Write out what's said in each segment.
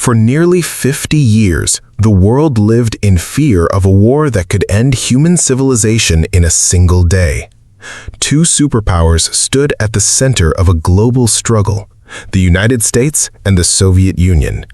For nearly 50 years, the world lived in fear of a war that could end human civilization in a single day. Two superpowers stood at the center of a global struggle: the United States and the Soviet Union.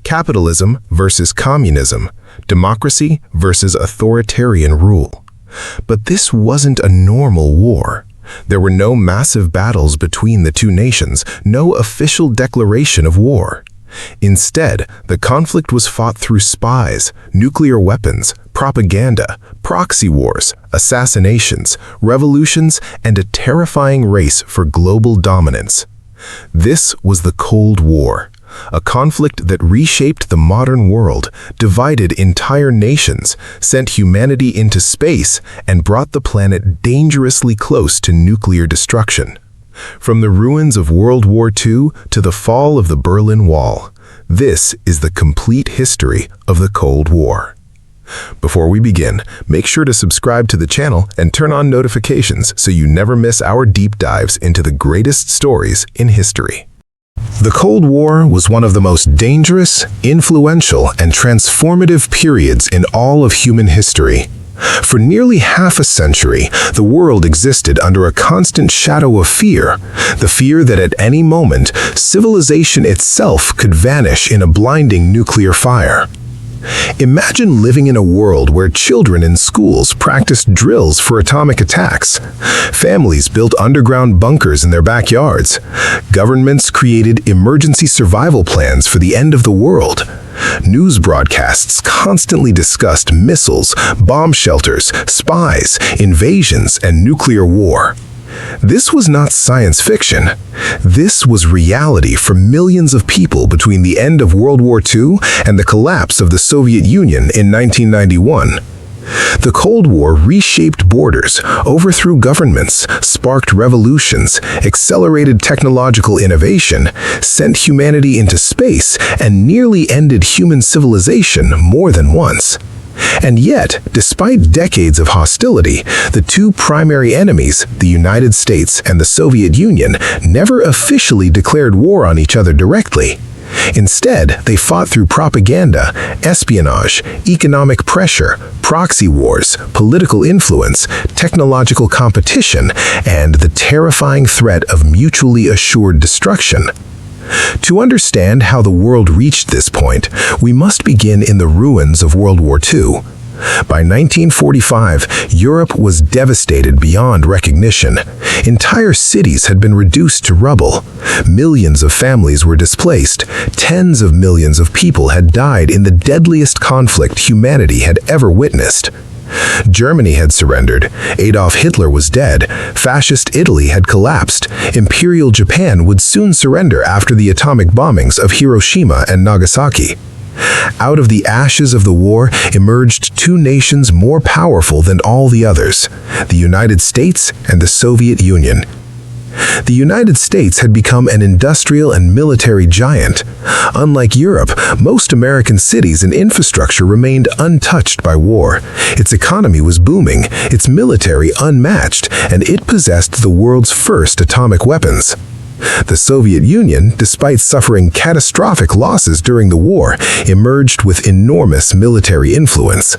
Capitalism versus communism, democracy versus authoritarian rule. But this wasn't a normal war. There were no massive battles between the two nations, no official declaration of war. Instead, the conflict was fought through spies, nuclear weapons, propaganda, proxy wars, assassinations, revolutions, and a terrifying race for global dominance. This was the Cold War, a conflict that reshaped the modern world, divided entire nations, sent humanity into space, and brought the planet dangerously close to nuclear destruction. From the ruins of World War II to the fall of the Berlin Wall, this is the complete history of the Cold War. Before we begin, make sure to subscribe to the channel and turn on notifications so you never miss our deep dives into the greatest stories in history. The Cold War was one of the most dangerous, influential, and transformative periods in all of human history. For nearly half a century, the world existed under a constant shadow of fear, the fear that at any moment, civilization itself could vanish in a blinding nuclear fire. Imagine living in a world where children in schools practiced drills for atomic attacks. Families built underground bunkers in their backyards. Governments created emergency survival plans for the end of the world. News broadcasts constantly discussed missiles, bomb shelters, spies, invasions, and nuclear war. This was not science fiction. This was reality for millions of people between the end of World War II and the collapse of the Soviet Union in 1991. The Cold War reshaped borders, overthrew governments, sparked revolutions, accelerated technological innovation, sent humanity into space, and nearly ended human civilization more than once. And yet, despite decades of hostility, the two primary enemies, the United States and the Soviet Union, never officially declared war on each other directly. Instead, they fought through propaganda, espionage, economic pressure, proxy wars, political influence, technological competition, and the terrifying threat of mutually assured destruction. To understand how the world reached this point, we must begin in the ruins of World War II. By 1945, Europe was devastated beyond recognition. Entire cities had been reduced to rubble. Millions of families were displaced. Tens of millions of people had died in the deadliest conflict humanity had ever witnessed. Germany had surrendered, Adolf Hitler was dead, fascist Italy had collapsed, Imperial Japan would soon surrender after the atomic bombings of Hiroshima and Nagasaki. Out of the ashes of the war emerged two nations more powerful than all the others: the United States and the Soviet Union. The United States had become an industrial and military giant. Unlike Europe, most American cities and infrastructure remained untouched by war. Its economy was booming, its military unmatched, and it possessed the world's first atomic weapons. The Soviet Union, despite suffering catastrophic losses during the war, emerged with enormous military influence.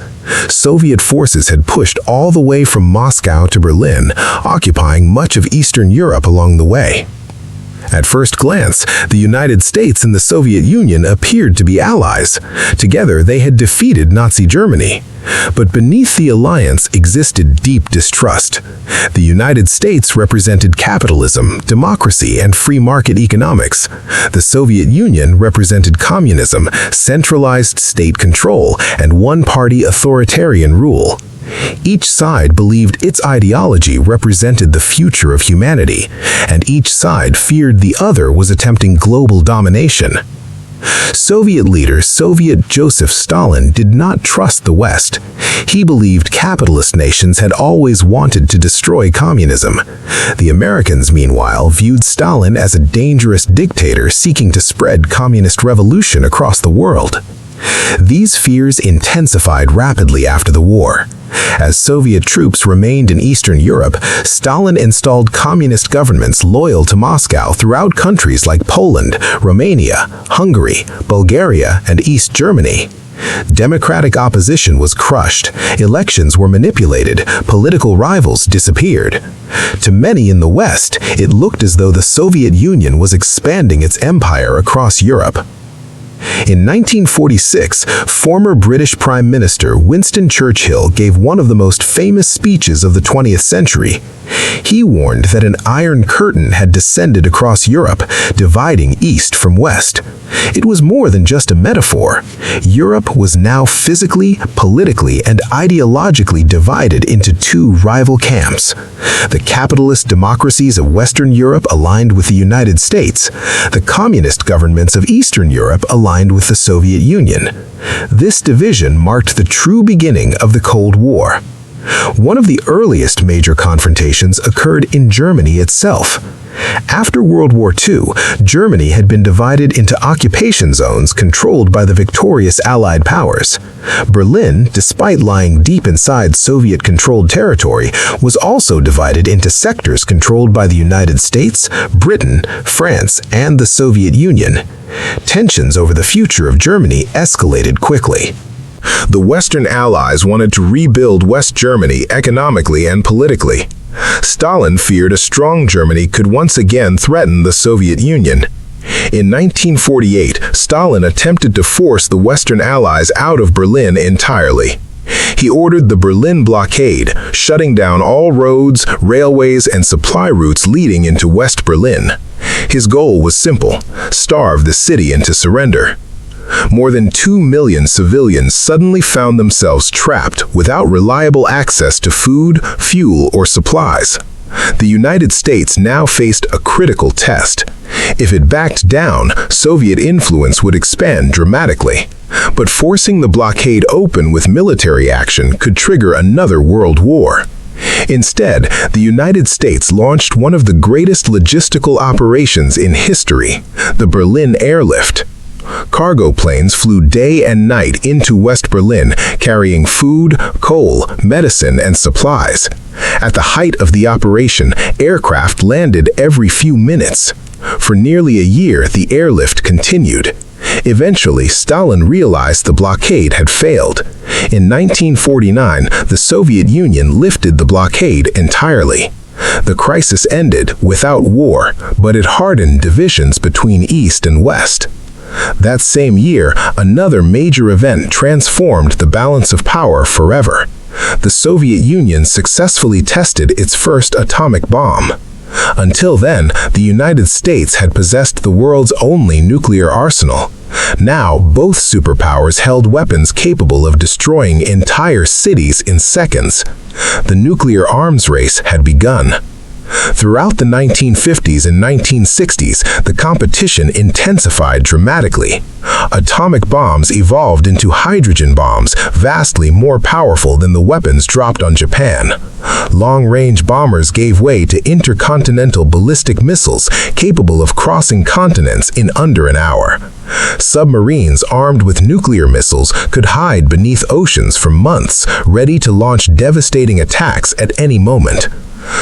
Soviet forces had pushed all the way from Moscow to Berlin, occupying much of Eastern Europe along the way. At first glance, the United States and the Soviet Union appeared to be allies. Together, they had defeated Nazi Germany. But beneath the alliance existed deep distrust. The United States represented capitalism, democracy, and free market economics. The Soviet Union represented communism, centralized state control, and one-party authoritarian rule. Each side believed its ideology represented the future of humanity, and each side feared the other was attempting global domination. Soviet leader Joseph Stalin did not trust the West. He believed capitalist nations had always wanted to destroy communism. The Americans, meanwhile, viewed Stalin as a dangerous dictator seeking to spread communist revolution across the world. These fears intensified rapidly after the war. As Soviet troops remained in Eastern Europe, Stalin installed communist governments loyal to Moscow throughout countries like Poland, Romania, Hungary, Bulgaria, and East Germany. Democratic opposition was crushed, elections were manipulated, political rivals disappeared. To many in the West, it looked as though the Soviet Union was expanding its empire across Europe. In 1946, former British Prime Minister Winston Churchill gave one of the most famous speeches of the 20th century. He warned that an iron curtain had descended across Europe, dividing East from West. It was more than just a metaphor. Europe was now physically, politically, and ideologically divided into two rival camps. The capitalist democracies of Western Europe aligned with the United States. The communist governments of Eastern Europe aligned with the Soviet Union. This division marked the true beginning of the Cold War. One of the earliest major confrontations occurred in Germany itself. After World War II, Germany had been divided into occupation zones controlled by the victorious Allied powers. Berlin, despite lying deep inside Soviet-controlled territory, was also divided into sectors controlled by the United States, Britain, France, and the Soviet Union. Tensions over the future of Germany escalated quickly. The Western Allies wanted to rebuild West Germany economically and politically. Stalin feared a strong Germany could once again threaten the Soviet Union. In 1948, Stalin attempted to force the Western Allies out of Berlin entirely. He ordered the Berlin blockade, shutting down all roads, railways, and supply routes leading into West Berlin. His goal was simple: starve the city into surrender. More than 2 million civilians suddenly found themselves trapped without reliable access to food, fuel, or supplies. The United States now faced a critical test. If it backed down, Soviet influence would expand dramatically. But forcing the blockade open with military action could trigger another world war. Instead, the United States launched one of the greatest logistical operations in history, the Berlin Airlift. Cargo planes flew day and night into West Berlin, carrying food, coal, medicine, and supplies. At the height of the operation, aircraft landed every few minutes. For nearly a year, the airlift continued. Eventually, Stalin realized the blockade had failed. In 1949, the Soviet Union lifted the blockade entirely. The crisis ended without war, but it hardened divisions between East and West. That same year, another major event transformed the balance of power forever. The Soviet Union successfully tested its first atomic bomb. Until then, the United States had possessed the world's only nuclear arsenal. Now, both superpowers held weapons capable of destroying entire cities in seconds. The nuclear arms race had begun. Throughout the 1950s and 1960s, the competition intensified dramatically. Atomic bombs evolved into hydrogen bombs, vastly more powerful than the weapons dropped on Japan. Long-range bombers gave way to intercontinental ballistic missiles capable of crossing continents in under an hour. Submarines armed with nuclear missiles could hide beneath oceans for months, ready to launch devastating attacks at any moment.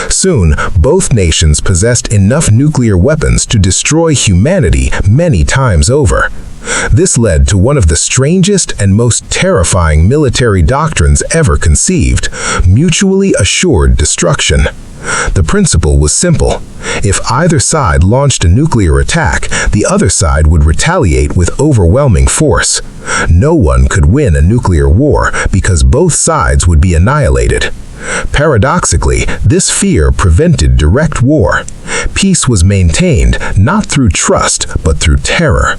Soon, both nations possessed enough nuclear weapons to destroy humanity many times over. This led to one of the strangest and most terrifying military doctrines ever conceived: mutually assured destruction. The principle was simple. If either side launched a nuclear attack, the other side would retaliate with overwhelming force. No one could win a nuclear war because both sides would be annihilated. Paradoxically, this fear prevented direct war. Peace was maintained not through trust, but through terror.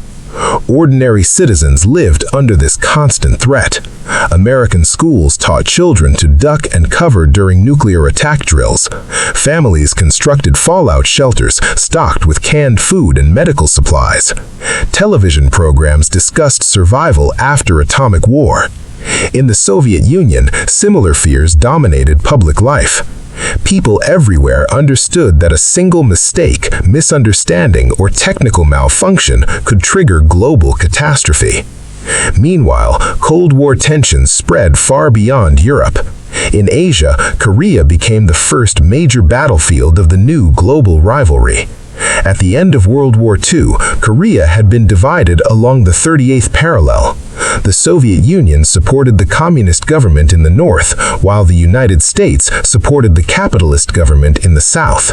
Ordinary citizens lived under this constant threat. American schools taught children to duck and cover during nuclear attack drills. Families constructed fallout shelters stocked with canned food and medical supplies. Television programs discussed survival after atomic war. In the Soviet Union, similar fears dominated public life. People everywhere understood that a single mistake, misunderstanding, or technical malfunction could trigger global catastrophe. Meanwhile, Cold War tensions spread far beyond Europe. In Asia, Korea became the first major battlefield of the new global rivalry. At the end of World War II, Korea had been divided along the 38th parallel. The Soviet Union supported the communist government in the north, while the United States supported the capitalist government in the south.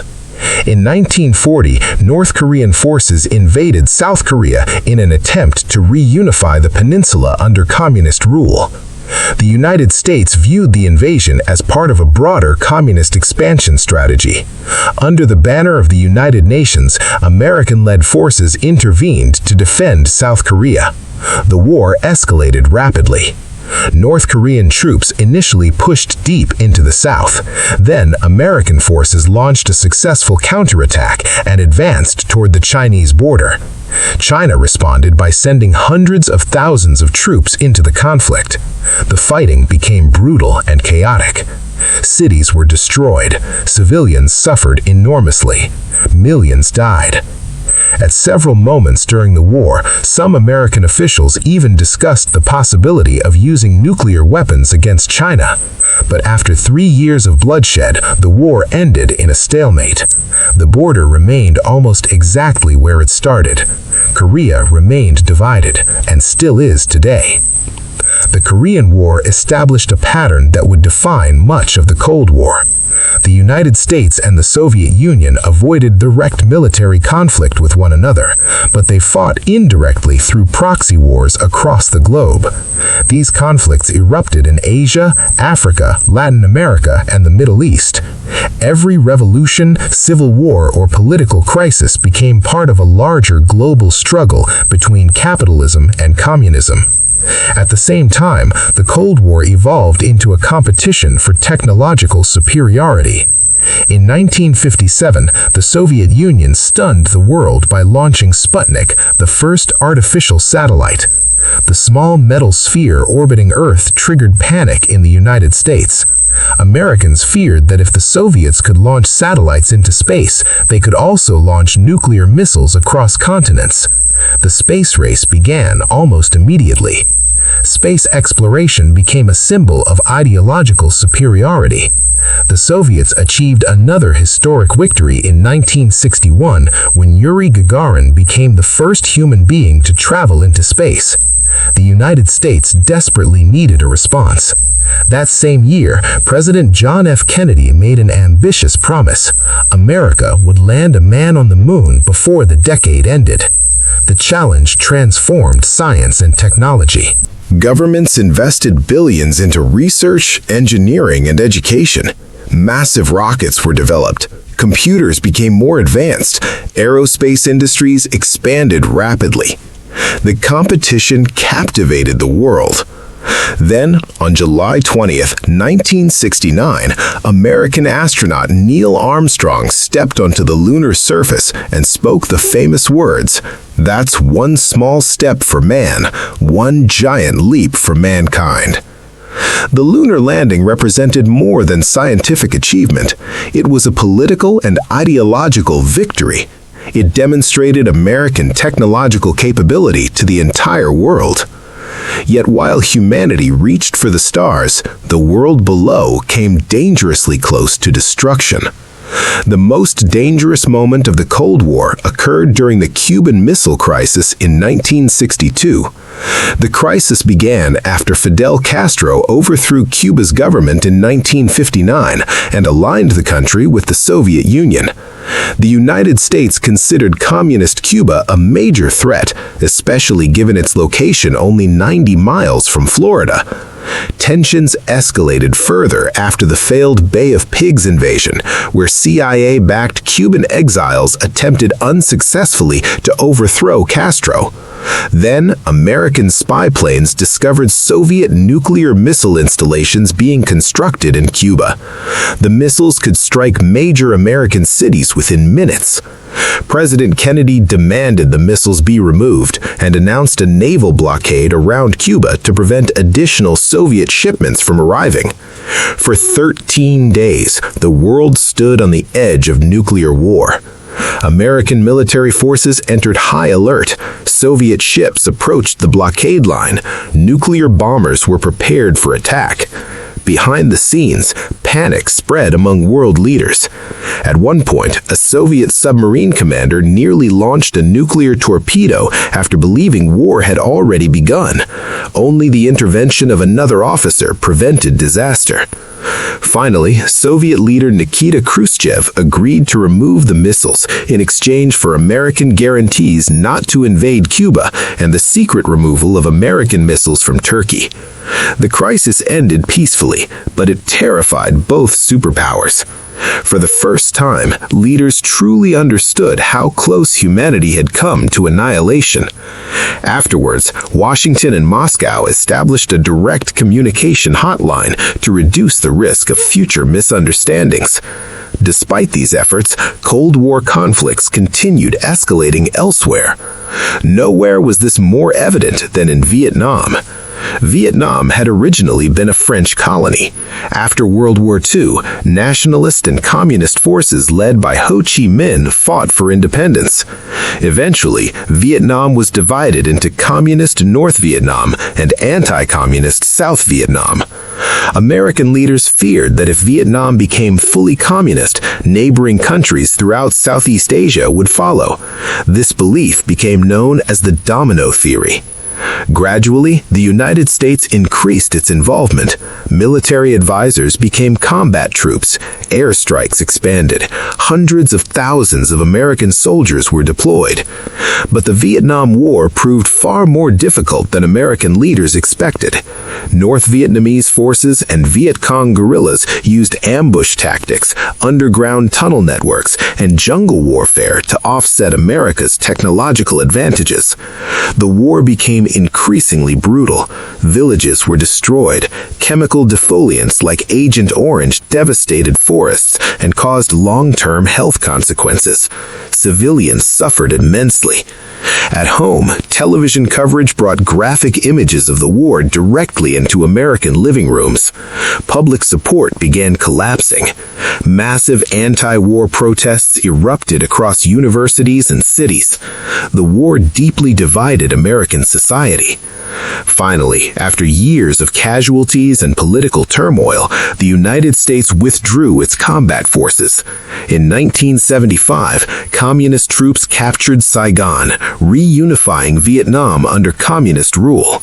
In 1940, North Korean forces invaded South Korea in an attempt to reunify the peninsula under communist rule. The United States viewed the invasion as part of a broader communist expansion strategy. Under the banner of the United Nations, American-led forces intervened to defend South Korea. The war escalated rapidly. North Korean troops initially pushed deep into the south. Then, American forces launched a successful counterattack and advanced toward the Chinese border. China responded by sending hundreds of thousands of troops into the conflict. The fighting became brutal and chaotic. Cities were destroyed. Civilians suffered enormously. Millions died. At several moments during the war, some American officials even discussed the possibility of using nuclear weapons against China. But after 3 years of bloodshed, the war ended in a stalemate. The border remained almost exactly where it started. Korea remained divided, and still is today. The Korean War established a pattern that would define much of the Cold War. The United States and the Soviet Union avoided direct military conflict with one another, but they fought indirectly through proxy wars across the globe. These conflicts erupted in Asia, Africa, Latin America, and the Middle East. Every revolution, civil war, or political crisis became part of a larger global struggle between capitalism and communism. At the same time, the Cold War evolved into a competition for technological superiority. In 1957, the Soviet Union stunned the world by launching Sputnik, the first artificial satellite. The small metal sphere orbiting Earth triggered panic in the United States. Americans feared that if the Soviets could launch satellites into space, they could also launch nuclear missiles across continents. The space race began almost immediately. Space exploration became a symbol of ideological superiority. The Soviets achieved another historic victory in 1961 when Yuri Gagarin became the first human being to travel into space. The United States desperately needed a response. That same year, President John F. Kennedy made an ambitious promise. America would land a man on the moon before the decade ended. The challenge transformed science and technology. Governments invested billions into research, engineering, and education. Massive rockets were developed. Computers became more advanced. Aerospace industries expanded rapidly. The competition captivated the world. Then, on July 20th, 1969, American astronaut Neil Armstrong stepped onto the lunar surface and spoke the famous words, "That's one small step for man, one giant leap for mankind." The lunar landing represented more than scientific achievement. It was a political and ideological victory. It demonstrated American technological capability to the entire world. Yet while humanity reached for the stars, the world below came dangerously close to destruction. The most dangerous moment of the Cold War occurred during the Cuban Missile Crisis in 1962. The crisis began after Fidel Castro overthrew Cuba's government in 1959 and aligned the country with the Soviet Union. The United States considered communist Cuba a major threat, especially given its location only 90 miles from Florida. Tensions escalated further after the failed Bay of Pigs invasion, where CIA-backed Cuban exiles attempted unsuccessfully to overthrow Castro. Then, American spy planes discovered Soviet nuclear missile installations being constructed in Cuba. The missiles could strike major American cities within minutes. President Kennedy demanded the missiles be removed and announced a naval blockade around Cuba to prevent additional Soviet shipments from arriving. For 13 days, the world stood on the edge of nuclear war. American military forces entered high alert. Soviet ships approached the blockade line. Nuclear bombers were prepared for attack. Behind the scenes, panic spread among world leaders. At one point, a Soviet submarine commander nearly launched a nuclear torpedo after believing war had already begun. Only the intervention of another officer prevented disaster. Finally, Soviet leader Nikita Khrushchev agreed to remove the missiles in exchange for American guarantees not to invade Cuba and the secret removal of American missiles from Turkey. The crisis ended peacefully, but it terrified both superpowers. For the first time, leaders truly understood how close humanity had come to annihilation. Afterwards, Washington and Moscow established a direct communication hotline to reduce the risk of future misunderstandings. Despite these efforts, Cold War conflicts continued escalating elsewhere. Nowhere was this more evident than in Vietnam. Vietnam had originally been a French colony. After World War II, nationalist and communist forces led by Ho Chi Minh fought for independence. Eventually, Vietnam was divided into Communist North Vietnam and anti-Communist South Vietnam. American leaders feared that if Vietnam became fully communist, neighboring countries throughout Southeast Asia would follow. This belief became known as the domino theory. Gradually, the United States increased its involvement. Military advisors became combat troops. Airstrikes expanded. Hundreds of thousands of American soldiers were deployed. But the Vietnam War proved far more difficult than American leaders expected. North Vietnamese forces and Viet Cong guerrillas used ambush tactics, underground tunnel networks, and jungle warfare to offset America's technological advantages. The war became increasingly brutal. Villages were destroyed. Chemical defoliants like Agent Orange devastated forests and caused long-term health consequences. Civilians suffered immensely. At home, television coverage brought graphic images of the war directly into American living rooms. Public support began collapsing. Massive anti-war protests erupted across universities and cities. The war deeply divided American society. Finally, after years of casualties and political turmoil, the United States withdrew its combat forces. In 1975, communist troops captured Saigon, reunifying Vietnam under communist rule.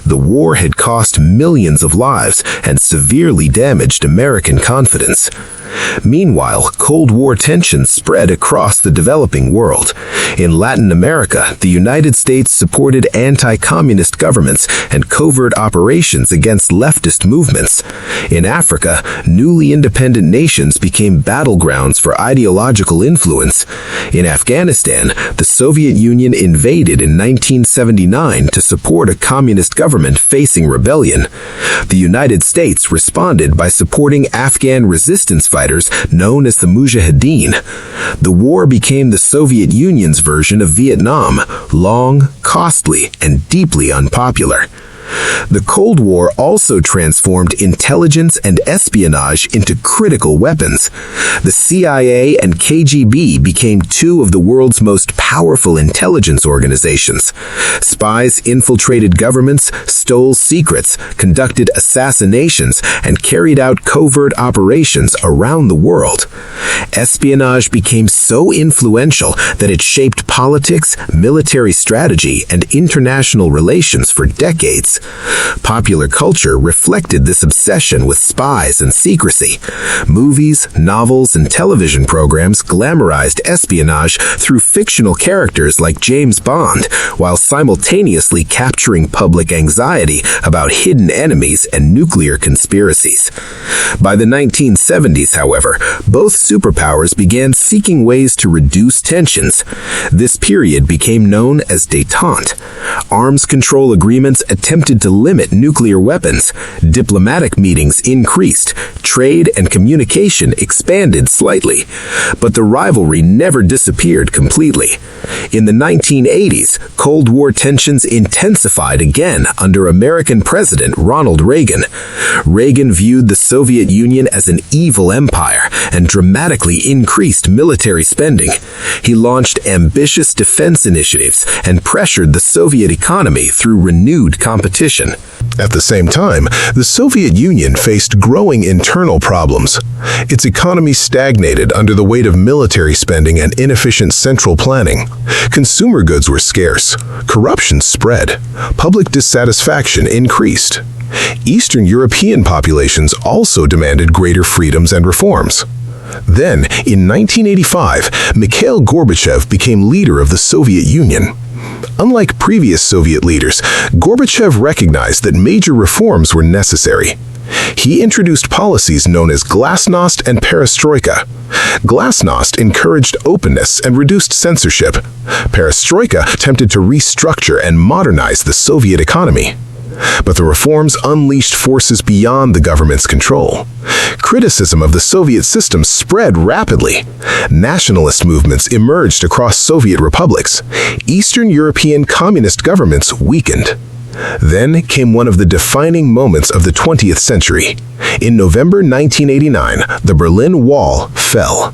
The war had cost millions of lives and severely damaged American confidence. Meanwhile, Cold War tensions spread across the developing world. In Latin America, the United States supported anti-communist governments and covert operations against leftist movements. In Africa, newly independent nations became battlegrounds for ideological influence. In Afghanistan, the Soviet Union invaded in 1979 to support a communist government facing rebellion. The United States responded by supporting Afghan resistance fighters known as the Mujahideen. The war became the Soviet Union's version of Vietnam, long, costly, and deeply unpopular. The Cold War also transformed intelligence and espionage into critical weapons. The CIA and KGB became two of the world's most powerful intelligence organizations. Spies infiltrated governments, stole secrets, conducted assassinations, and carried out covert operations around the world. Espionage became so influential that it shaped politics, military strategy, and international relations for decades. Popular culture reflected this obsession with spies and secrecy. Movies, novels, and television programs glamorized espionage through fictional characters like James Bond, while simultaneously capturing public anxiety about hidden enemies and nuclear conspiracies. By the 1970s, however, both superpowers began seeking ways to reduce tensions. This period became known as détente. Arms control agreements attempted to limit nuclear weapons, diplomatic meetings increased, trade and communication expanded slightly, but the rivalry never disappeared completely. In the 1980s, Cold War tensions intensified again under American President Ronald Reagan. Reagan viewed the Soviet Union as an evil empire and dramatically increased military spending. He launched ambitious defense initiatives and pressured the Soviet economy through renewed competition. At the same time, the Soviet Union faced growing internal problems. Its economy stagnated under the weight of military spending and inefficient central planning. Consumer goods were scarce, corruption spread, public dissatisfaction increased. Eastern European populations also demanded greater freedoms and reforms. Then, in 1985, Mikhail Gorbachev became leader of the Soviet Union. Unlike previous Soviet leaders, Gorbachev recognized that major reforms were necessary. He introduced policies known as glasnost and perestroika. Glasnost encouraged openness and reduced censorship. Perestroika attempted to restructure and modernize the Soviet economy. But the reforms unleashed forces beyond the government's control. Criticism of the Soviet system spread rapidly. Nationalist movements emerged across Soviet republics. Eastern European communist governments weakened. Then came one of the defining moments of the 20th century. In November 1989, the Berlin Wall fell.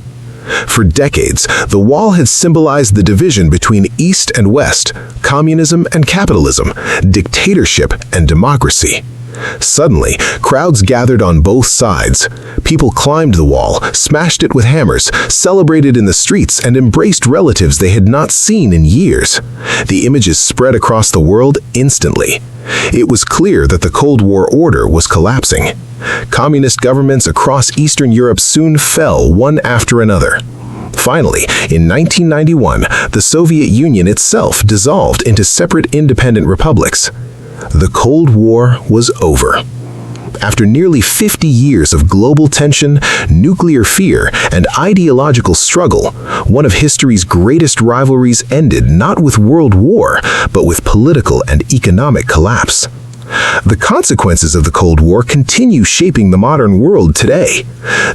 For decades, the wall had symbolized the division between East and West, communism and capitalism, dictatorship and democracy. Suddenly, crowds gathered on both sides. People climbed the wall, smashed it with hammers, celebrated in the streets, and embraced relatives they had not seen in years. The images spread across the world instantly. It was clear that the Cold War order was collapsing. Communist governments across Eastern Europe soon fell one after another. Finally, in 1991, the Soviet Union itself dissolved into separate independent republics. The Cold War was over. After nearly 50 years of global tension, nuclear fear, and ideological struggle, one of history's greatest rivalries ended not with World War, but with political and economic collapse. The consequences of the Cold War continue shaping the modern world today.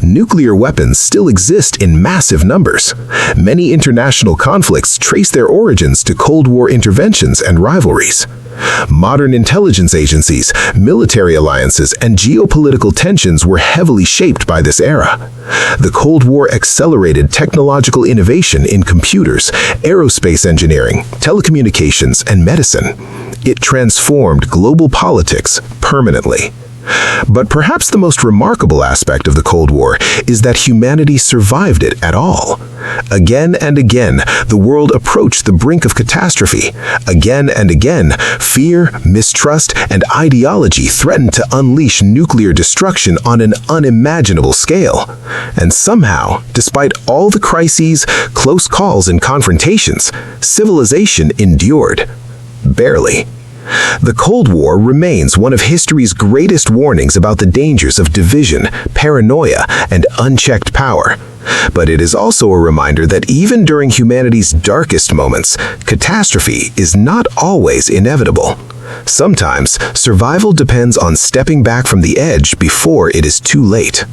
Nuclear weapons still exist in massive numbers. Many international conflicts trace their origins to Cold War interventions and rivalries. Modern intelligence agencies, military alliances, and geopolitical tensions were heavily shaped by this era. The Cold War accelerated technological innovation in computers, aerospace engineering, telecommunications, and medicine. It transformed global politics permanently. But perhaps the most remarkable aspect of the Cold War is that humanity survived it at all. Again and again, the world approached the brink of catastrophe. Again and again, fear, mistrust, and ideology threatened to unleash nuclear destruction on an unimaginable scale. And somehow, despite all the crises, close calls, and confrontations, civilization endured. Barely. The Cold War remains one of history's greatest warnings about the dangers of division, paranoia, and unchecked power. But it is also a reminder that even during humanity's darkest moments, catastrophe is not always inevitable. Sometimes, survival depends on stepping back from the edge before it is too late.